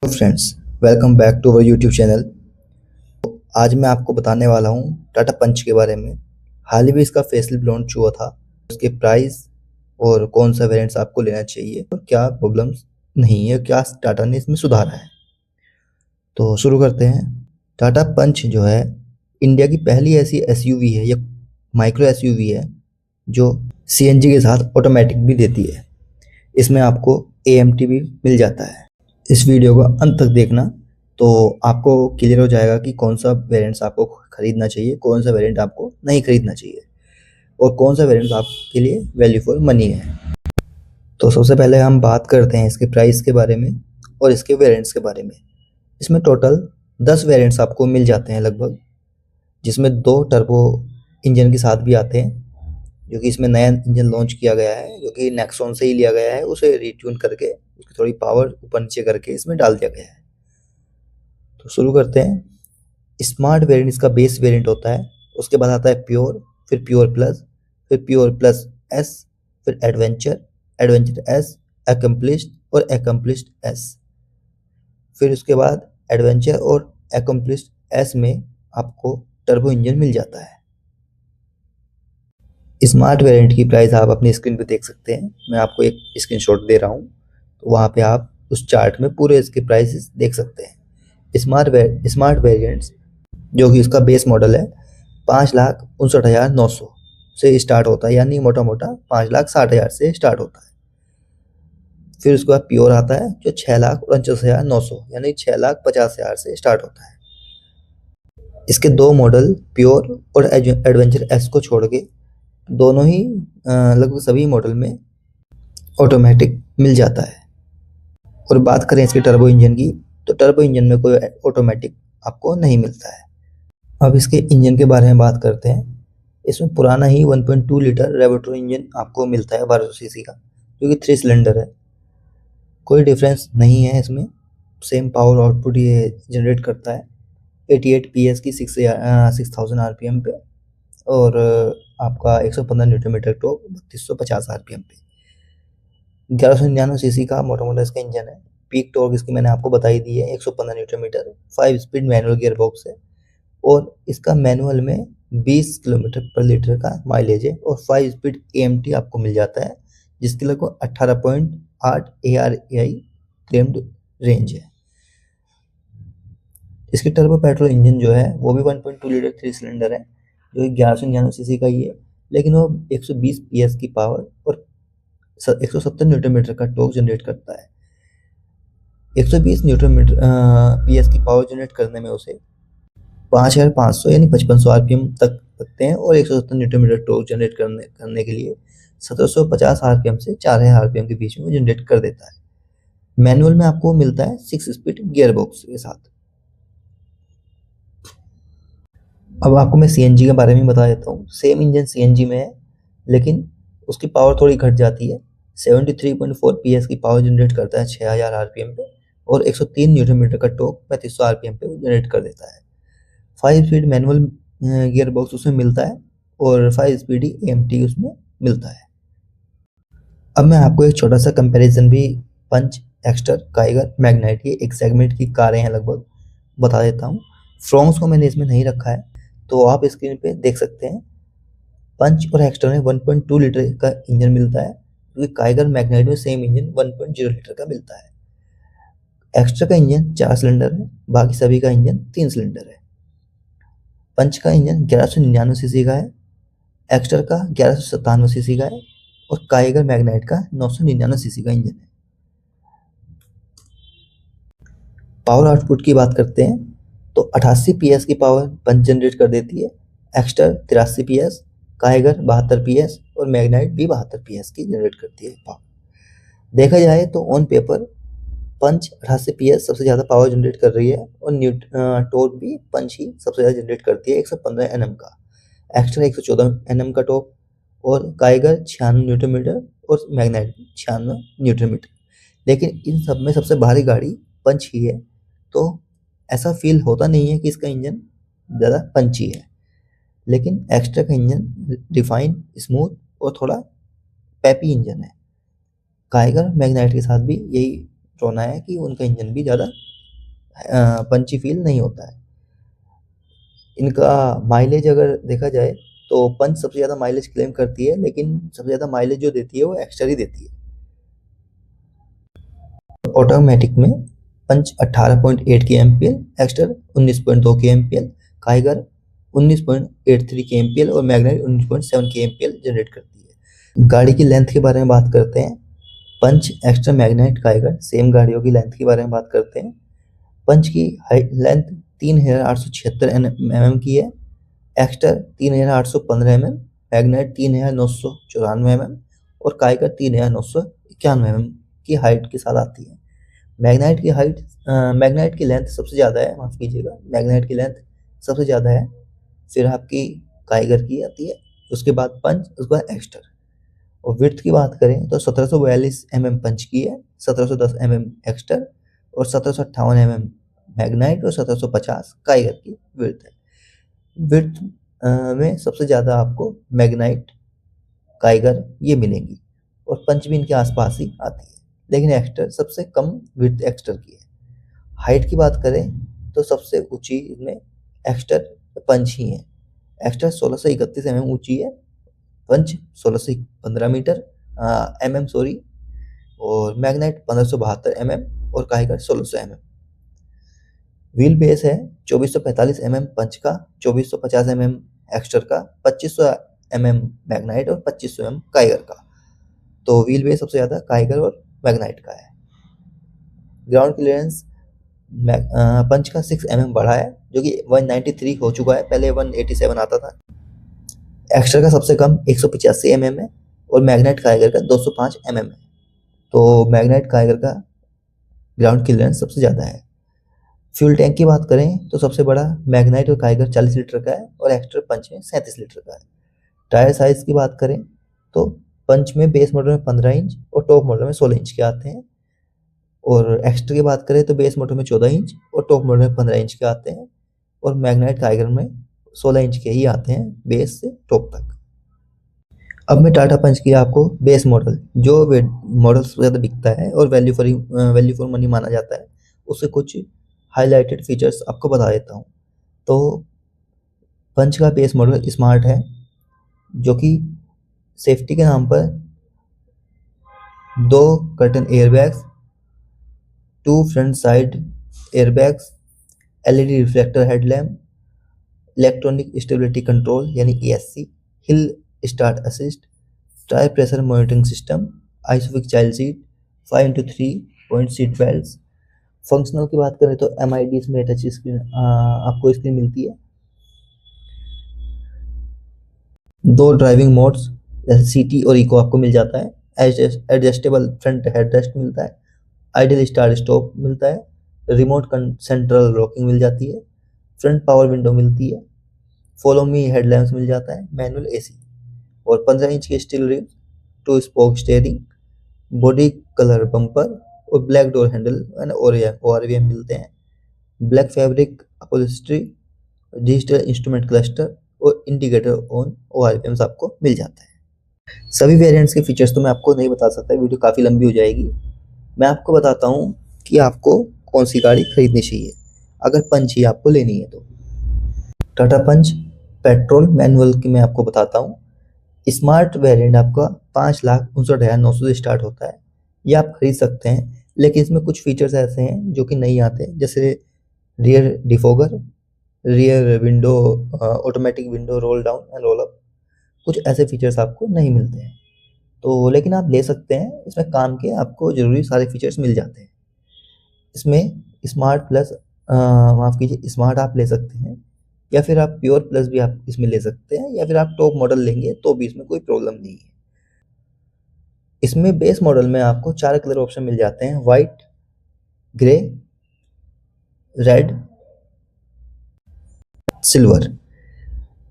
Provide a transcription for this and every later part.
Hello friends, welcome back to our YouTube channel. आज मैं आपको बताने वाला हूँ टाटा पंच के बारे में। हाल ही में इसका फेसलिफ्ट लॉन्च हुआ था। उसके प्राइस और कौन सा वेरिएंट्स आपको लेना चाहिए और क्या प्रॉब्लम्स नहीं है, क्या टाटा ने इसमें सुधारा है। तो शुरू करते हैं। टाटा पंच जो है इंडिया की पहली ऐसी एसयूवी है या माइक्रो एसयूवी है जो सीएनजी के साथ ऑटोमेटिक भी देती है। इसमें आपको एएमटी भी मिल जाता है। इस वीडियो को अंत तक देखना तो आपको क्लियर हो जाएगा कि कौन सा वेरिएंट्स आपको खरीदना चाहिए, कौन सा वेरिएंट आपको नहीं खरीदना चाहिए और कौन सा वेरिएंट आपके लिए वैल्यू फॉर मनी है। तो सबसे पहले हम बात करते हैं इसके प्राइस के बारे में और इसके वेरिएंट्स के बारे में। इसमें टोटल 10 वेरिएंट्स आपको मिल जाते हैं लगभग, जिसमें 2 टर्बो इंजन के साथ भी आते हैं, जो कि इसमें नया इंजन लॉन्च किया गया है, जो कि नेक्सॉन से ही लिया गया है। उसे रिट्यून करके उसकी थोड़ी पावर ऊपर नीचे करके इसमें डाल दिया गया है। तो शुरू करते हैं। स्मार्ट वेरिएंट इसका बेस वेरिएंट होता है, उसके बाद आता है प्योर, फिर प्योर प्लस, फिर प्योर प्लस एस, फिर एडवेंचर, एडवेंचर एस, एकम्प्लिश्ड और एकम्प्लिश्ड एस। फिर उसके बाद एडवेंचर और एकम्प्लिश्ड एस में आपको टर्बो इंजन मिल जाता है। स्मार्ट वेरिएंट की प्राइस आप अपनी स्क्रीन पे देख सकते हैं। मैं आपको एक स्क्रीनशॉट दे रहा हूँ, तो वहाँ पे आप उस चार्ट में पूरे इसके प्राइसेस देख सकते हैं। स्मार्ट वेरिएंट्स जो कि इसका बेस मॉडल है 5,59,900 से स्टार्ट होता है, यानी मोटा मोटा 5,60,000 से स्टार्ट होता है। फिर उसके बाद प्योर आता है जो 6,49,900 यानी 6,50,000 से स्टार्ट होता है। इसके 2 मॉडल प्योर और एडवेंचर एस को छोड़ के दोनों ही लगभग सभी मॉडल में ऑटोमेटिक मिल जाता है। और बात करें इसके टर्बो इंजन की, तो टर्बो इंजन में कोई ऑटोमेटिक आपको नहीं मिलता है। अब इसके इंजन के बारे में बात करते हैं। इसमें पुराना ही 1.2 लीटर रेवोल्ट्रो इंजन आपको मिलता है 1200 सीसी का, जो कि 3 सिलेंडर है। कोई डिफरेंस नहीं है इसमें, सेम पावर आउटपुट ये जनरेट करता है 88 पीएस की 6000 आरपीएम पे, और आपका 115 न्यूटन मीटर टॉर्क 3250 आरपीएम पे। 1199 सीसी का मोटा मोटा इसका इंजन है। पीक टॉर्क इसकी मैंने आपको बताई दी है 115 newton metre. 5 speed manual gearbox है और इसका मैनुअल में 20 किलोमीटर पर लीटर का माइलेज है और 5 स्पीड एएमटी आपको मिल जाता है, जिसकी लगभग 18.8 ARAI क्लेम्ड रेंज है। इसकी टर्बो पेट्रोल इंजन जो है वो भी 1.2 लीटर 3 सिलेंडर है, जो 1199 सीसी का ही है, लेकिन वो 120 पीएस की पावर और 170 न्यूटन मीटर का टॉर्क जनरेट करता है। 120 न्यूटन मीटर पीएस की पावर जनरेट करने में उसे 5,500 यानी 5500 आरपीएम तक लगते हैं, और 170 न्यूटन मीटर टॉर्क जनरेट करने के लिए 1750 आरपीएम से 4000 आरपीएम के बीच में जनरेट कर देता है। मैनुअल में आपको मिलता है 6 स्पीड गियर बॉक्स के साथ। अब आपको मैं सीएनजी के बारे में बता देता हूँ। सेम इंजन सीएनजी में है, लेकिन उसकी पावर थोड़ी घट जाती है। 73.4 पीएस की पावर जनरेट करता है 6000 आरपीएम पे, और 103 न्यूटन मीटर का टॉर्क 3500 आरपीएम पे जनरेट कर देता है। 5 स्पीड मैनुअल गियर बॉक्स उसमें मिलता है और 5 स्पीड ही एएमटी उसमें मिलता है। अब मैं आपको एक छोटा सा कंपैरिजन भी पंच, एक्स्टर, काइगर, मैग्नाइट, ये एक सेगमेंट की कारें हैं लगभग, बता देता हूँ। फ्रोंक्स को मैंने इसमें नहीं रखा है, तो आप स्क्रीन पे देख सकते हैं। पंच और एक्स्टर में 1.2 लीटर का इंजन मिलता है, क्योंकि काइगर मैग्नाइट में सेम इंजन 1.0 लीटर का मिलता है। एक्स्ट्रा का इंजन 4 सिलेंडर है, बाकी सभी का इंजन 3 सिलेंडर है। पंच का इंजन 1199 सीसी का है, एक्स्टर का 1197 सीसी का है, और काइगर मैग्नाइट का 999 सीसी का इंजन है। पावर आउटपुट की बात करते हैं तो 88 पीएस की पावर पंच जनरेट कर देती है, एक्स्टर 83 पीएस, काइगर 72 पीएस और मैग्नाइट भी 72 पीएस की जनरेट करती है पावर। देखा जाए तो ऑन पेपर पंच 88 पीएस सबसे ज़्यादा पावर जनरेट कर रही है, और टॉर्क भी पंच ही सबसे ज़्यादा जनरेट करती है 115 एनएम का, एक्स्ट्रा 114 एनएम का टॉर्क, और काइगर 96 न्यूटन मीटर और मैग्नाइट 96 न्यूटन मीटर। लेकिन इन सब में सबसे भारी गाड़ी पंच ही है, तो ऐसा फील होता नहीं है कि इसका इंजन ज़्यादा पंची है। लेकिन एक्स्ट्रा का इंजन रिफाइन, स्मूथ और थोड़ा पेपी इंजन है। काइगर मैग्नाइट के साथ भी यही रोना है कि उनका इंजन भी ज़्यादा पंची फील नहीं होता है। इनका माइलेज अगर देखा जाए तो पंच सबसे ज़्यादा माइलेज क्लेम करती है, लेकिन सबसे ज़्यादा माइलेज जो देती है वो एक्स्ट्रा ही देती है। ऑटोमेटिक में पंच 18.8 के एमपीएल, एक्स्टर 19.2 के एमपीएल, काइगर 19.83 के एमपीएल और मैग्नेट 19.7 के एमपीएल जनरेट करती है। गाड़ी की लेंथ के बारे में बात करते हैं। पंच, एक्स्टर, मैग्नेट, काइगर सेम गाड़ियों की लेंथ के बारे में बात करते हैं। पंच की लेंथ 3876 mm की है, एक्स्टर 3815 mm, मैग्नेट 3994 mm और काइगर 3991 mm की हाइट के साथ आती है। मैग्नेट की लेंथ सबसे ज़्यादा है, माफ़ कीजिएगा, मैग्नेट की लेंथ सबसे ज़्यादा है, फिर आपकी काइगर की आती है, उसके बाद पंच, उसके बाद एक्स्टर। और विड्थ की बात करें तो 1742 mm पंच की है, 1710 mm एक्स्टर और 1758 mm मैग्नाइट और 1750 काइगर की विड्थ है। विड्थ में सबसे ज़्यादा आपको मैग्नाइट, काइगर ये मिलेंगी और पंच भी इनके आसपास ही आती है, लेकिन एक्स्टर सबसे कम विड्थ एक्स्टर की है। हाइट की बात करें तो सबसे ऊंची इसमें एक्स्टर पंच ही है। एक्स्टर 1631 mm ऊंची है, पंच 1615 मीटर mm सॉरी, और मैग्नेट 1572 mm और काइगर 1600 mm। व्हील बेस है 2445 mm पंच का, 2450 mm एक्स्टर का, 2500 mm मैग्नाइट और 2500 mm काइगर का। तो व्हील बेस सबसे ज़्यादा काइगर और मैग्नाइट का है। ग्राउंड क्लियरेंस पंच का 6 mm बढ़ा है, जो कि 193 हो चुका है, पहले 187 आता था। एक्स्ट्रा का सबसे कम 185 mm है और मैग्नेट काइगर का 205 mm है। तो मैग्नेट काइगर का ग्राउंड क्लियरेंस सबसे ज़्यादा है। फ्यूल टैंक की बात करें तो सबसे बड़ा मैग्नाइट और काइगर 40 लीटर का है और एक्स्ट्रा पंच में 37 लीटर का है। टायर साइज़ की बात करें तो पंच में बेस मॉडल में 15 इंच और टॉप मॉडल में 16 इंच के आते हैं, और एक्स्ट्रा की बात करें तो बेस मॉडल में 14 इंच और टॉप मॉडल में 15 इंच के आते हैं, और मैग्नाइट काइगर में 16 इंच के ही आते हैं बेस से टॉप तक। अब मैं टाटा पंच की आपको बेस मॉडल, जो मॉडल सबसे ज़्यादा बिकता है और वैल्यू फॉर मनी माना जाता है, उससे कुछ हाईलाइटेड फीचर्स आपको बता देता हूँ। तो पंच का बेस मॉडल स्मार्ट है, जो कि सेफ्टी के नाम पर 2 curtain airbags, 2 front side airbags, LED reflector headlamp, electronic stability control यानी ESC, hill start assist, tyre pressure monitoring system, आइसोफिक child seat, 5x3 point seat belt. Functional की बात करें तो MID इसमें टच स्क्रीन आपको स्क्रीन मिलती है, 2 ड्राइविंग मोड्स जैसे CT और इको आपको मिल जाता है, एडजस्टेबल फ्रंट हेडरेस्ट मिलता है, आइडियल स्टार्ट स्टॉप मिलता है, रिमोट सेंट्रल लॉकिंग मिल जाती है, फ्रंट पावर विंडो मिलती है, फॉलो मी हेडलैम्प्स मिल जाता है, मैनुअल AC और 15 इंच की steel rim, 2 spoke steering, body colour bumper और black door handle and ORVM मिलते हैं, black fabric upholstery, digital instrument cluster और इंडिकेटर ऑन ORVMs आपको मिल जाता है। सभी वेरिएंट्स के फीचर्स तो मैं आपको नहीं बता सकता, वीडियो काफ़ी लंबी हो जाएगी। मैं आपको बताता हूँ कि आपको कौन सी गाड़ी खरीदनी चाहिए अगर पंच ही आपको लेनी है तो। टाटा पंच पेट्रोल मैनुअल की मैं आपको बताता हूँ। स्मार्ट वेरिएंट आपका 5,59,900 से स्टार्ट होता है, ये आप खरीद सकते हैं, लेकिन इसमें कुछ फीचर्स ऐसे हैं जो कि नहीं आते, जैसे rear defogger, rear window, automatic window roll down and roll up, कुछ ऐसे फीचर्स आपको नहीं मिलते हैं। तो लेकिन आप ले सकते हैं, इसमें काम के आपको ज़रूरी सारे फीचर्स मिल जाते हैं। इसमें स्मार्ट प्लस, माफ़ कीजिए, स्मार्ट आप ले सकते हैं, या फिर आप प्योर प्लस भी आप इसमें ले सकते हैं, या फिर आप टॉप मॉडल लेंगे तो भी इसमें कोई प्रॉब्लम नहीं है। इसमें बेस मॉडल में आपको 4 कलर ऑप्शन मिल जाते हैं, white, grey, red, silver,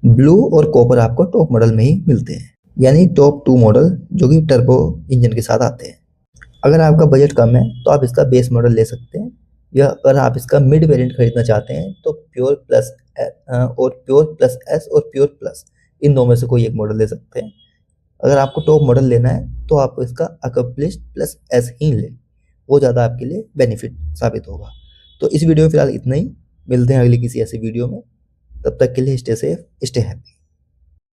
blue और कॉपर आपको टॉप मॉडल में ही मिलते हैं, यानी टॉप 2 मॉडल जो कि टर्बो इंजन के साथ आते हैं। अगर आपका बजट कम है तो आप इसका बेस मॉडल ले सकते हैं, या अगर आप इसका मिड वेरिएंट खरीदना चाहते हैं तो प्योर प्लस और प्योर प्लस S और प्योर प्लस, इन दो में से कोई एक मॉडल ले सकते हैं। अगर आपको टॉप मॉडल लेना है तो आप इसका अकम्प्लिश्ड प्लस S ही लें, वो ज़्यादा आपके लिए बेनिफिट साबित होगा। तो इस वीडियो में फिलहाल इतना ही, मिलते हैं अगली किसी ऐसी वीडियो में। तब तक के लिए स्टे सेफ, स्टे हैप्पी।